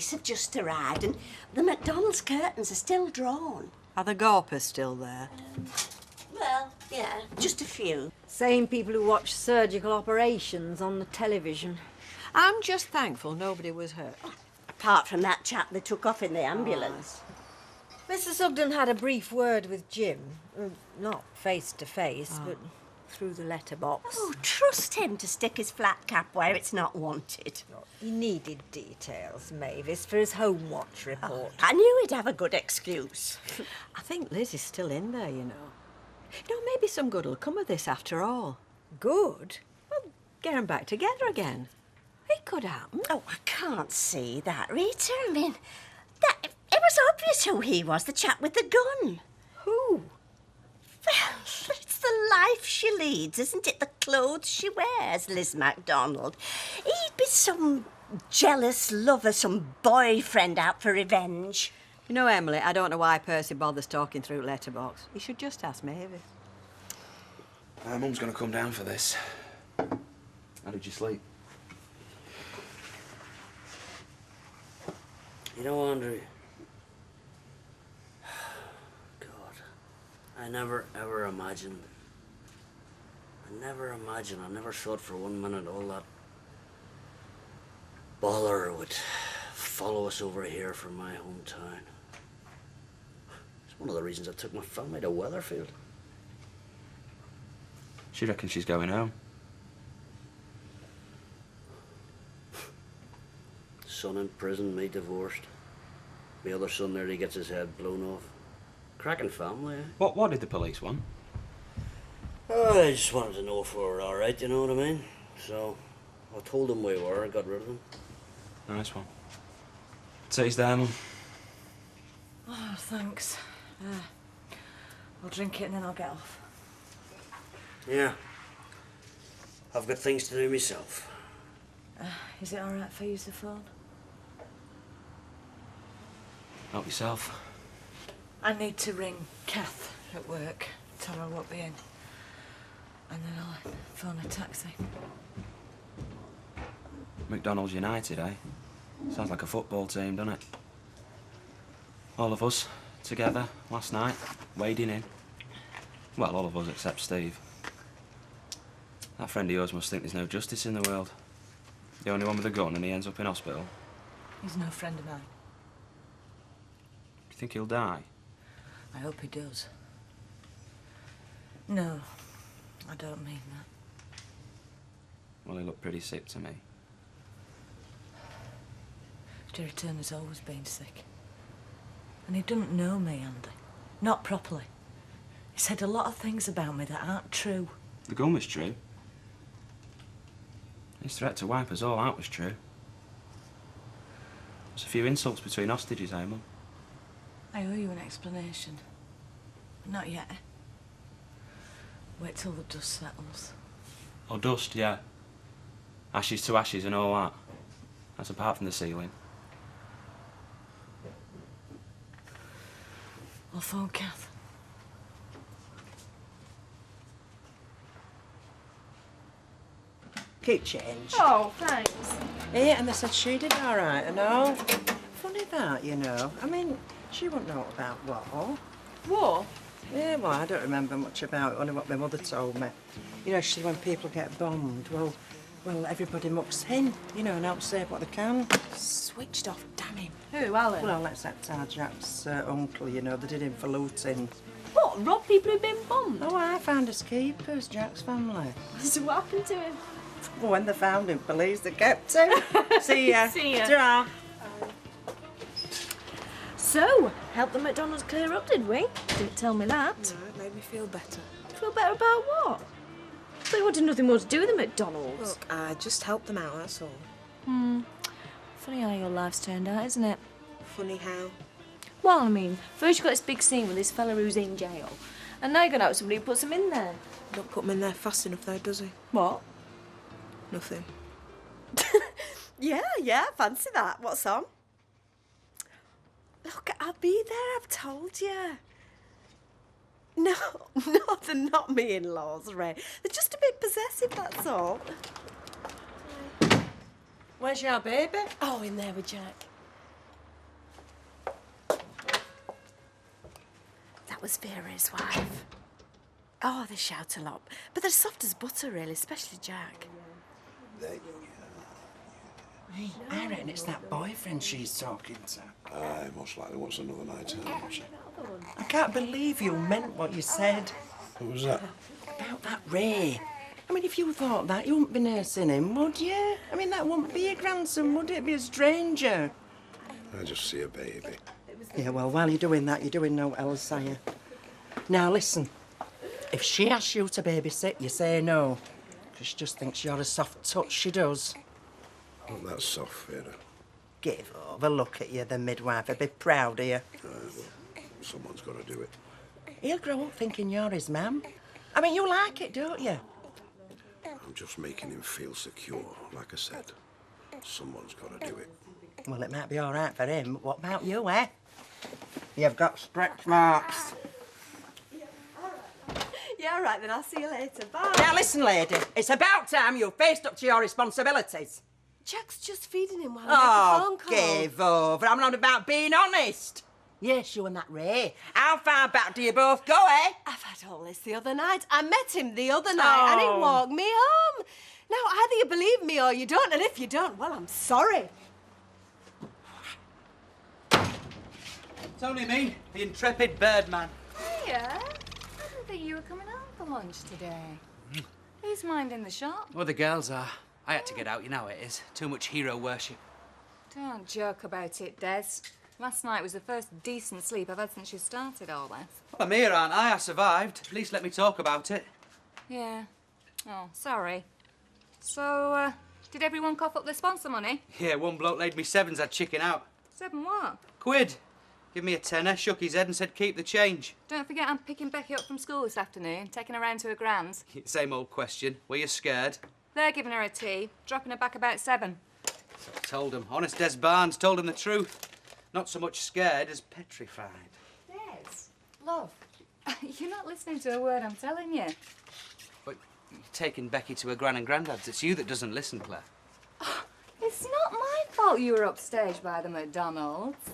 police have just arrived and the McDonald's curtains are still drawn. Are the Gorpers still there? Well, yeah, just a few. Same people who watch surgical operations on the television. I'm just thankful nobody was hurt. Apart from that chap they took off in the ambulance. Mr. Sugden had a brief word with Jim. Not face to face, but through the letterbox. Oh, trust him to stick his flat cap where it's not wanted. He needed details, Mavis, for his home watch report. I knew he'd have a good excuse. I think Liz is still in there, you know. You know, maybe some good will come of this after all. Good? Well, get them back together again. It could happen. Oh, I can't see that, Rita. I mean, it was obvious who he was, the chap with the gun. Who? Well, it's the life she leads, isn't it? The clothes she wears, Liz MacDonald. He'd be some jealous lover, some boyfriend out for revenge. You know, Emily, I don't know why Percy bothers talking through letterbox. You should just ask Mavis. Mum's going to come down for this. How did you sleep? You know, Andrew, God, I never ever imagined, I never thought for 1 minute all that bother would follow us over here from my hometown. It's one of the reasons I took my family to Weatherfield. She reckons she's going home. Son in prison, me divorced. My other son there, he gets his head blown off. Cracking family, eh? What did the police want? Oh, they just wanted to know if we were all right, you know what I mean? So, I told them we were and got rid of them. Nice one. Tea's there, Mum. Oh, thanks. I'll drink it and then I'll get off. Yeah. I've got things to do myself. Is it all right if I use the phone? Help yourself. I need to ring Kath at work, tell her I won't be in. And then I'll phone a taxi. McDonald's United, eh? Sounds like a football team, doesn't it? All of us, together, last night, wading in. Well, all of us except Steve. That friend of yours must think there's no justice in the world. The only one with a gun and he ends up in hospital. He's no friend of mine. Do you think he'll die? I hope he does. No, I don't mean that. Well, he looked pretty sick to me. Jerry Turner's always been sick. And he doesn't know me, Andy. Not properly. He said a lot of things about me that aren't true. The gun was true. His threat to wipe us all out was true. There's a few insults between hostages, eh, Mum? I owe you an explanation. Not yet. Wait till the dust settles. Oh, dust, yeah. Ashes to ashes and all that. That's apart from the ceiling. I'll phone Kath. Keep change. Oh, thanks. Yeah, and they said she did all right, you know. Funny that, you know. I mean, she wouldn't know about war. War? Yeah, well, I don't remember much about it, only what my mother told me. You know, she said when people get bombed, well, everybody mucks in, you know, and helps save what they can. Switched off, damn him. Who, Alan? Well, that's our Jack's uncle, you know, they did him for looting. What, rob people who've been bombed? Oh, I found us keepers, Jack's family. So what happened to him? Well, when they found him, police, they kept him. See ya. See ya. Ta-ra. So, helped the McDonald's clear up, did we? Didn't tell me that. No, it made me feel better. Feel better about what? They wanted nothing more to do with the McDonald's. Look, I just helped them out, that's all. Funny how your life's turned out, isn't it? Funny how. Well, I mean, first you got this big scene with this fella who's in jail, and now you're going out with somebody who puts him in there. Don't put him in there fast enough though, does he? What? Nothing. Yeah, fancy that. What's on? Look, I'll be there, I've told you. No, they're not me in-laws, Ray. They're just a bit possessive, that's all. Where's your baby? Oh, in there with Jack. was Vera's wife. Oh, they shout a lot, but they're soft as butter, really, especially Jack. Hey, I reckon it's that boyfriend she's talking to. Aye, most likely wants another night out, wants she? I can't believe you meant what you said What was that? about that Ray. I mean, if you thought that, you wouldn't be nursing him, would you? I mean, that wouldn't be your grandson, would it? It'd be a stranger. I just see a baby. Yeah, well, while you're doing that, you're doing no else, are you? Now, listen. If she asks you to babysit, you say no. Because she just thinks you're a soft touch, she does. Not that soft, Vera. Give over, look at you, the midwife. I'd be proud of you. Someone's got to do it. He'll grow up thinking you're his mum. I mean, you like it, don't you? I'm just making him feel secure. Like I said, someone's got to do it. Well, it might be all right for him, but what about you, eh? You've got stretch marks. Yeah, all right, then I'll see you later. Bye. Now, listen, lady. It's about time you faced up to your responsibilities. Jack's just feeding him while I make a phone call. Give over. I'm not about being honest. Yes, you and that Ray. How far back do you both go, eh? I've had all this the other night. I met him the other night and he walked me home. Now, either you believe me or you don't, and if you don't, well, I'm sorry. It's only me, the intrepid birdman. Hiya. I didn't think you were coming home for lunch today. Who's minding the shop? Well, the girls are. I had to get out, you know how it is. Too much hero worship. Don't joke about it, Des. Last night was the first decent sleep I've had since you started all this. Well, I'm here, aren't I? I survived. At least let me talk about it. Yeah. Oh, sorry. So, did everyone cough up their sponsor money? Yeah, one bloke laid me sevens, I'd chicken out. 7 what? £1. Give me a tenner, shook his head and said keep the change. Don't forget I'm picking Becky up from school this afternoon, taking her round to her grand's. Same old question. Were you scared? They're giving her a tea, dropping her back about 7. So I told him. Honest Des Barnes told him the truth. Not so much scared as petrified. Des, love, you're not listening to a word I'm telling you. But you're taking Becky to her gran and granddad's. It's you that doesn't listen, Claire. Oh, it's not my fault you were upstaged by the McDonald's.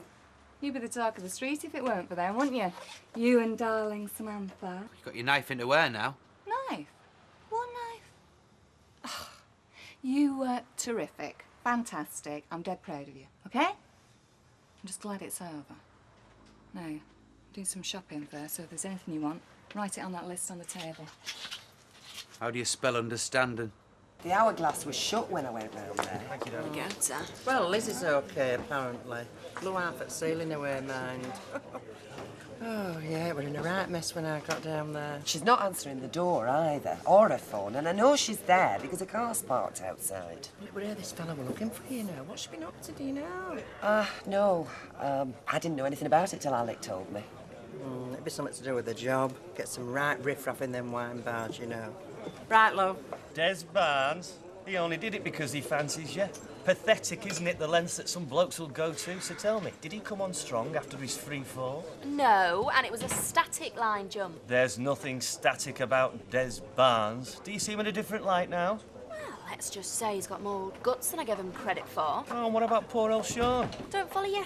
You'd be the talk of the street if it weren't for them, wouldn't you? You and darling Samantha. You got your knife into her now. Knife? What knife? Oh, you were terrific. Fantastic. I'm dead proud of you, OK? I'm just glad it's over. Now, do some shopping first, so if there's anything you want, write it on that list on the table. How do you spell understanding? The hourglass was shut when I went round there. Thank you, Daddy. Well, Liz is okay, apparently. Blew half at ceiling away, mind. Oh, yeah, we're in a right mess when I got down there. She's not answering the door either, or her phone, and I know she's there because her car's parked outside. Well, it were here this fella we're looking for, you know. What's she been up to, do you know? No. I didn't know anything about it till Alec told me. It'd be something to do with the job. Get some right riff-raff in them wine bars, you know. Right, love. Des Barnes? He only did it because he fancies you. Pathetic, isn't it, the lengths that some blokes will go to? So tell me, did he come on strong after his free fall? No, and it was a static line jump. There's nothing static about Des Barnes. Do you see him in a different light now? Well, let's just say he's got more guts than I gave him credit for. Oh, and what about poor old Sean? Don't follow you.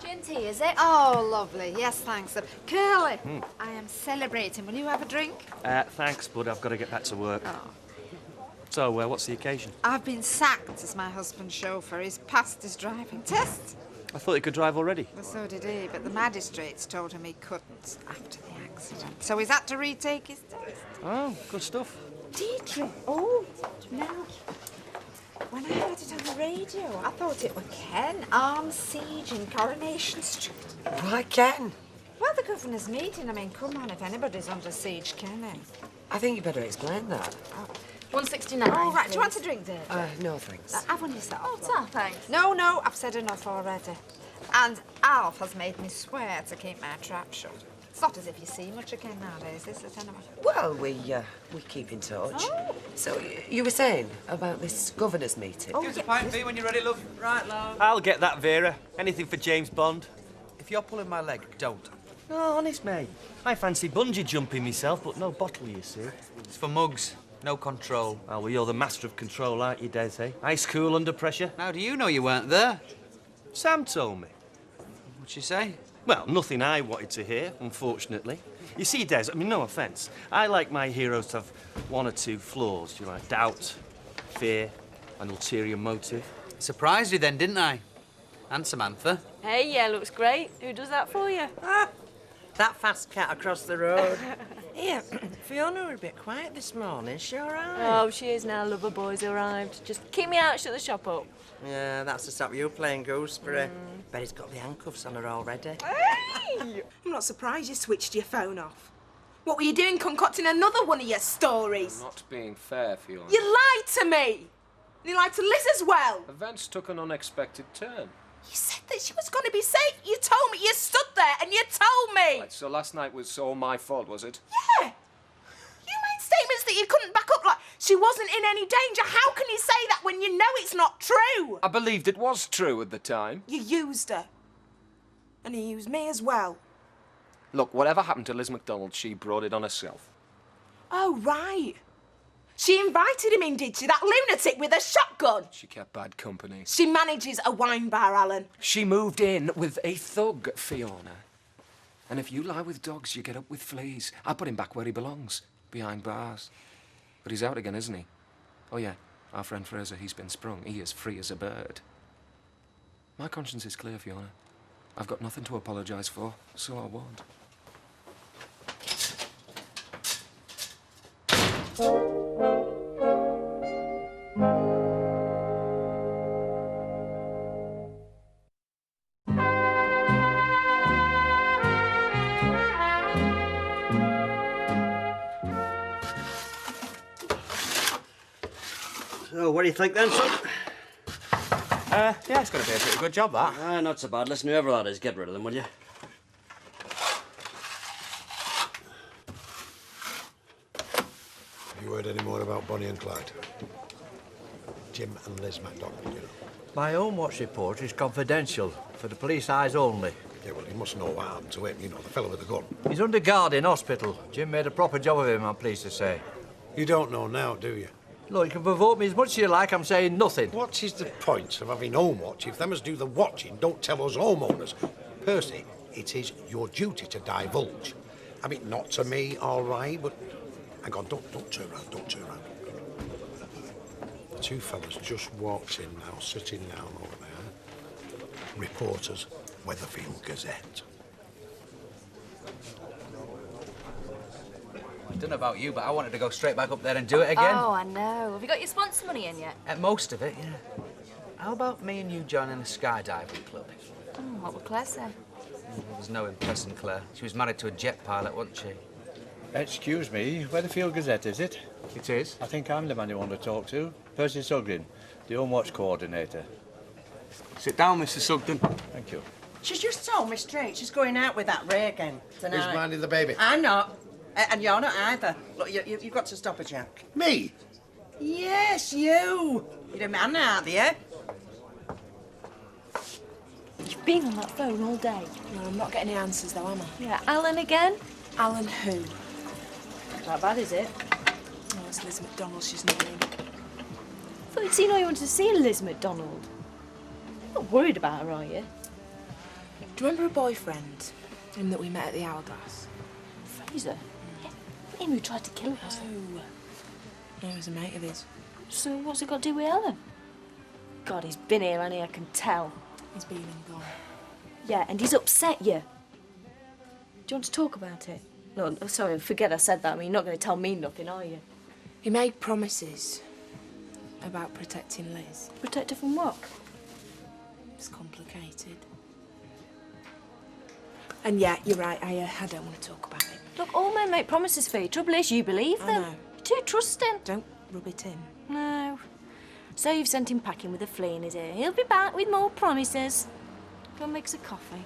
Gin tea, is it? Oh, lovely. Yes, thanks. Curly, I am celebrating. Will you have a drink? Thanks, bud. I've got to get back to work. Oh. So, what's the occasion? I've been sacked as my husband's chauffeur. He's passed his driving test. I thought he could drive already. Well, so did he, but the magistrates told him he couldn't after the accident. So he's had to retake his test. Oh, good stuff. Deirdre, oh, no. When I heard it on the radio, I thought it was Ken, armed siege in Coronation Street. Why, Ken? Well, the governor's meeting. I mean, come on, if anybody's under siege, can they? I think you better explain that. 169. Oh, right. Do you want a drink, Dave? No, thanks. Have one yourself. Oh, ta, thanks. No, I've said enough already. And Alf has made me swear to keep my trap shut. It's not as if you see much of Ken nowadays, is it, anyway? Well, we keep in touch. Oh. So, you were saying about this governor's meeting? Give us a pint, V, when you're ready, love. Right, love. I'll get that, Vera. Anything for James Bond. If you're pulling my leg, don't. No, honest, mate. I fancy bungee jumping myself, but no bottle, you see. It's for mugs. No control. Oh, well, you're the master of control, aren't you, Des, eh? Ice cool under pressure. How do you know you weren't there? Sam told me. What'd she say? Well, nothing I wanted to hear, unfortunately. You see, Des, I mean, no offence. I like my heroes to have one or two flaws. You like doubt, fear, an ulterior motive. Surprised you then, didn't I? And Samantha. Hey, yeah, looks great. Who does that for you? That fast cat across the road. Here, Fiona were a bit quiet this morning. She all right? Oh, she is now. Lover boy's arrived. Just keep me out, shut the shop up. Yeah, that's to stop you playing gooseberry. Bet he's got the handcuffs on her already. Hey! I'm not surprised you switched your phone off. What were you doing concocting another one of your stories? Not being fair, Fiona. You lied to me! And you lied to Liz as well. Events took an unexpected turn. You said that she was going to be safe. You told me. You stood there and you told me. Right, so last night was all my fault, was it? Yeah. You made statements that you couldn't back up, like she wasn't in any danger. How can you say that when you know it's not true? I believed it was true at the time. You used her. And you used me as well. Look, whatever happened to Liz MacDonald, she brought it on herself. Oh, right. She invited him in, did she? That lunatic with a shotgun. She kept bad company. She manages a wine bar, Alan. She moved in with a thug, Fiona. And if you lie with dogs, you get up with fleas. I put him back where he belongs, behind bars. But he's out again, isn't he? Oh, yeah, our friend Fraser, he's been sprung. He is free as a bird. My conscience is clear, Fiona. I've got nothing to apologise for, so I won't. So, what do you think then, son? Yeah, it's going to be a pretty good job, that. Not so bad. Listen, whoever that is, get rid of them, will you? Have you heard any more about Bonnie and Clyde? Jim and Liz MacDonald, you know. My own watch report is confidential, for the police eyes only. Yeah, well, you must know what happened to him, you know, the fellow with the gun. He's under guard in hospital. Jim made a proper job of him, I'm pleased to say. You don't know now, do you? Look, you can provoke me as much as you like, I'm saying nothing. What is the point of having home watch if them as do the watching don't tell us homeowners? Percy, it is your duty to divulge. I mean, not to me, all right, but... Hang on, don't turn around, don't turn around. The two fellas just walked in now, sitting down over there. Reporters, Weatherfield Gazette. I don't know about you, but I wanted to go straight back up there and do it again. Oh, I know. Have you got your sponsor money in yet? Most of it, yeah. How about me and you joining a skydiving club? What would Claire say? There was no impressing Claire. She was married to a jet pilot, wasn't she? Excuse me, Weatherfield Gazette, is it? It is. I think I'm the man you want to talk to. Percy Sugden, the Home Watch coordinator. Sit down, Mr. Sugden. Thank you. She's just told me straight she's going out with that Ray again tonight. Who's minding the baby? I'm not. And you're not either. Look, you've got to stop her, Jack. Me? Yes, you. You're a man, aren't you? You've been on that phone all day. No, I'm not getting any answers, though, am I? Yeah, Alan again? Alan who? Not bad, is it? Oh, it's Liz MacDonald, she's name. I thought you'd seen all you wanted to see Liz MacDonald. You're not worried about her, are you? Do you remember a boyfriend? Him that we met at the Hourglass? Fraser? Yeah, him who tried to kill us. No, he was a mate of his. So what's it got to do with Ellen? God, he's been here, hasn't he? I can tell. He's been and gone. Yeah, and he's upset you. Do you want to talk about it? No, sorry, forget I said that. I mean, you're not going to tell me nothing, are you? He made promises about protecting Liz. Protect her from what? It's complicated. And yeah, you're right, I don't want to talk about it. Look, all men make promises for you. Trouble is, you believe them. I know. You're too trusting. Don't rub it in. No. So you've sent him packing with a flea in his ear. He'll be back with more promises. Go and make some coffee.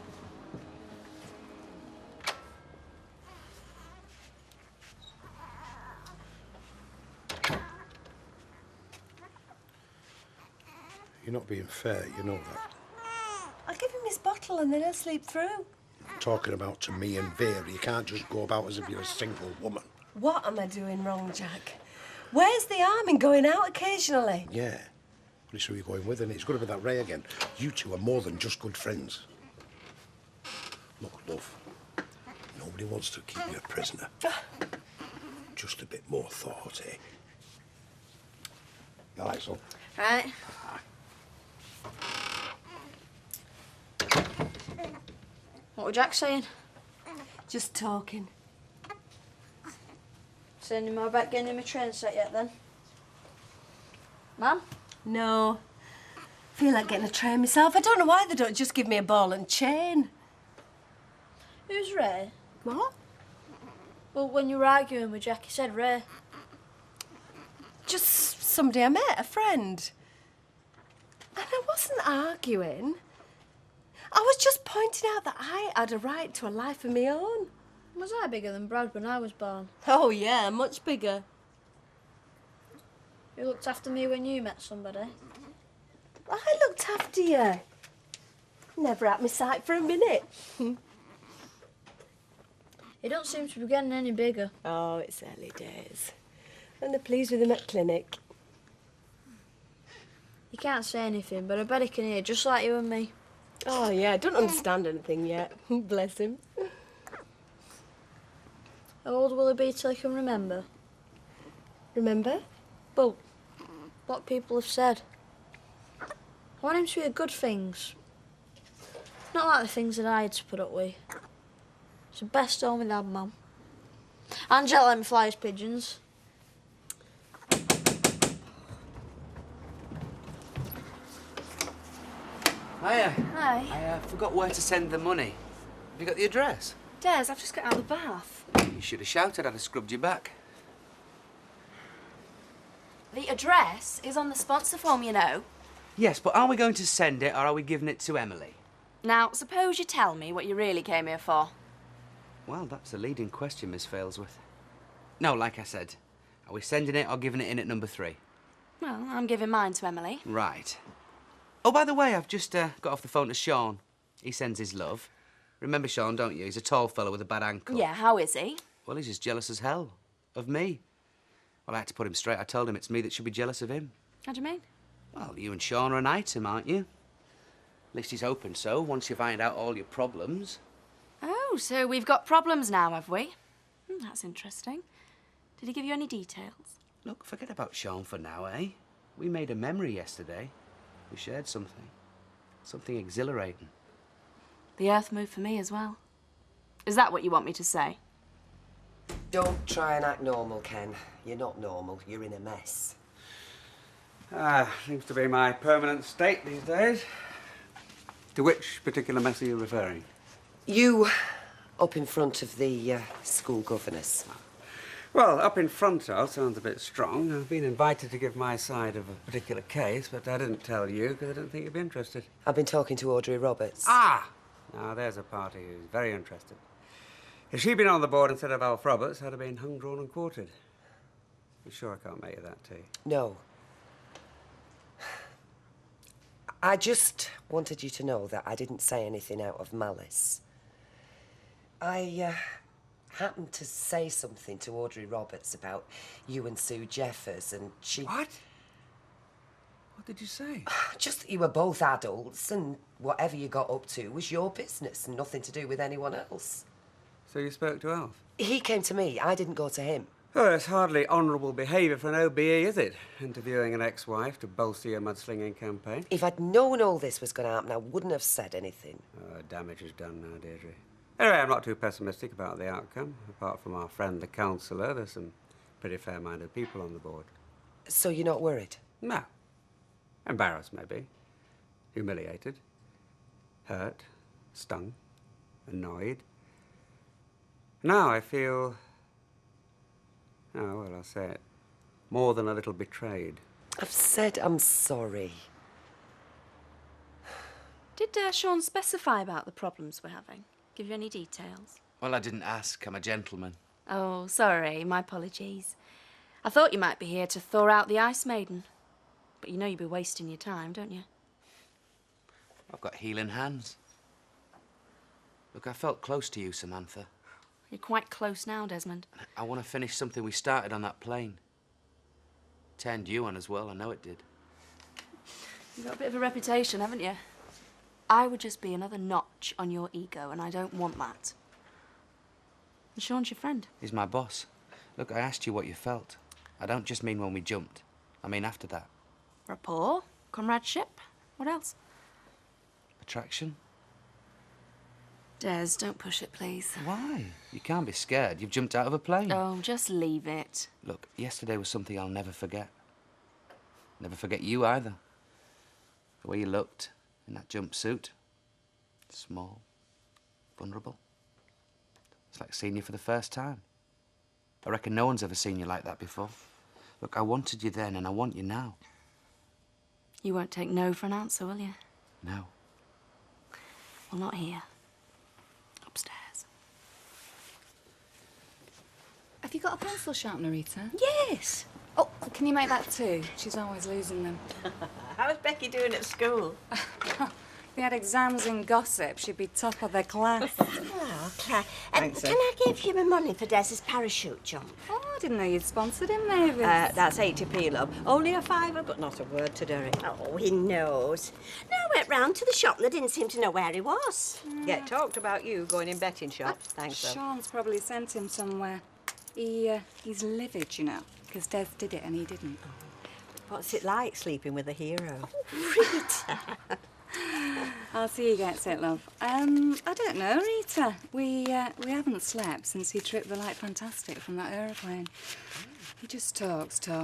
You're not being fair, you know that. I'll give him his bottle and then he'll sleep through. Talking about to me and Vera, you can't just go about as if you're a single woman. What am I doing wrong, Jack? Where's the harm in going out occasionally? Yeah. Well, it's who you're going with, and it's going to be that Ray again. You two are more than just good friends. Look, love, no Nobody wants to keep you a prisoner. Just a bit more thought, eh? You like some? Right. What were Jack saying? Just talking. Say any more about getting him a train set yet then? Mum? No. Feel like getting a train myself. I don't know why they don't just give me a ball and chain. Who's Ray? What? Well, when you were arguing with Jack, you said Ray. Just somebody I met, a friend. And I wasn't arguing. I was just pointing out that I had a right to a life of my own. Was I bigger than Brad when I was born? Oh, yeah, much bigger. Who looked after me when you met somebody? I looked after you. Never at my sight for a minute. He don't seem to be getting any bigger. Oh, it's early days. And they're pleased with him at clinic. He can't say anything, but I bet he can hear, just like you and me. Oh, yeah, I don't understand anything yet. Bless him. How old will he be till he can remember? Remember? Well, what people have said. I want him to hear good things. Not like the things that I had to put up with. It's the best home we've had, Mum. Angela let me fly his pigeons. Hiya. Hi. I forgot where to send the money. Have you got the address? Des, I've just got out of the bath. You should have shouted. I'd have scrubbed you back. The address is on the sponsor form, you know. Yes, but are we going to send it or are we giving it to Emily? Now, suppose you tell me what you really came here for. Well, that's a leading question, Miss Failsworth. No, like I said, are we sending it or giving it in at number 3? Well, I'm giving mine to Emily. Right. Oh, by the way, I've just got off the phone to Sean. He sends his love. Remember Sean, don't you? He's a tall fellow with a bad ankle. Yeah, how is he? Well, he's as jealous as hell. Of me. Well, I had to put him straight. I told him it's me that should be jealous of him. How do you mean? Well, you and Sean are an item, aren't you? At least he's hoping so, once you find out all your problems. Oh, so we've got problems now, have we? That's interesting. Did he give you any details? Look, forget about Sean for now, eh? We made a memory yesterday. We shared something. Something exhilarating. The earth moved for me as well. Is that what you want me to say? Don't try and act normal, Ken. You're not normal. You're in a mess. Seems to be my permanent state these days. To which particular mess are you referring? You up in front of the school governors. Well, up in front of sounds a bit strong. I've been invited to give my side of a particular case, but I didn't tell you because I didn't think you'd be interested. I've been talking to Audrey Roberts. Ah! Now, there's a party who's very interested. If she'd been on the board instead of Alf Roberts, I'd have been hung, drawn and quartered. You sure I can't make you that tea? No. I just wanted you to know that I didn't say anything out of malice. I happened to say something to Audrey Roberts about you and Sue Jeffers, and she... What? What did you say? Just that you were both adults, and whatever you got up to was your business and nothing to do with anyone else. So you spoke to Alf? He came to me. I didn't go to him. Oh, it's hardly honourable behaviour for an OBE, is it? Interviewing an ex-wife to bolster your mudslinging campaign. If I'd known all this was going to happen, I wouldn't have said anything. Oh, damage is done now, Deirdre. Anyway, I'm not too pessimistic about the outcome. Apart from our friend, the councillor, there's some pretty fair-minded people on the board. So you're not worried? No. Embarrassed, maybe. Humiliated. Hurt. Stung. Annoyed. Now I feel... oh, well, I'll say it. More than a little betrayed. I've said I'm sorry. Did Sean specify about the problems we're having? Give you any details? Well, I didn't ask. I'm a gentleman. Oh, sorry. My apologies. I thought you might be here to thaw out the Ice Maiden. But you know you'd be wasting your time, don't you? I've got healing hands. Look, I felt close to you, Samantha. You're quite close now, Desmond. I want to finish something we started on that plane. Turned you on as well, I know it did. You've got a bit of a reputation, haven't you? I would just be another notch on your ego, and I don't want that. And Sean's your friend. He's my boss. Look, I asked you what you felt. I don't just mean when we jumped. I mean after that. Rapport, comradeship. What else? Attraction? Des, don't push it, please. Why? You can't be scared. You've jumped out of a plane. Oh, just leave it. Look, yesterday was something I'll never forget. Never forget you either. The way you looked in that jumpsuit. Small, vulnerable. It's like seeing you for the first time. I reckon no one's ever seen you like that before. Look, I wanted you then and I want you now. You won't take no for an answer, will you? No. Well, not here. Upstairs. Have you got a pencil sharpener, Rita? Yes. Oh, can you make that too? She's always losing them. How's Becky doing at school? If we had exams in gossip, she'd be top of her class. Oh, Claire. Thanks, Can I give you my money for Des's parachute jump? Oh, I didn't know you'd sponsored him, Mavis. That's 80p, love. Only a fiver, but not a word to Derek. Oh, he knows. No, I went round to the shop and they didn't seem to know where he was. Yeah, talked about you going in betting shops. Thanks, though. Sean's probably sent him somewhere. He's livid, you know, because Des did it and he didn't. What's it like sleeping with a hero? Rita. I'll see he gets it, love. I don't know, Rita. We haven't slept since he tripped the light fantastic from that aeroplane. He just talks. Get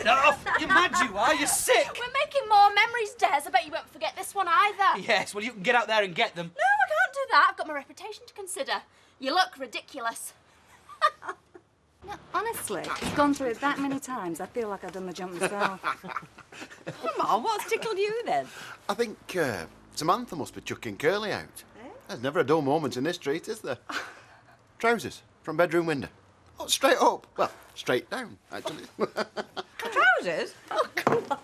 off! You're mad, you are. You're sick. We're making more memories, Des. I bet you won't forget this one either. Yes, well, you can get out there and get them. No, I can't do that. I've got my reputation to consider. You look ridiculous. No, honestly, I've gone through it that many times. I feel like I've done the jump myself. Come on, what's tickled you then? I think Samantha must be chucking Curly out. There's never a dull moment in this street, is there? Trousers from bedroom window. Oh, straight up. Well, straight down, actually. Trousers? Oh, come on.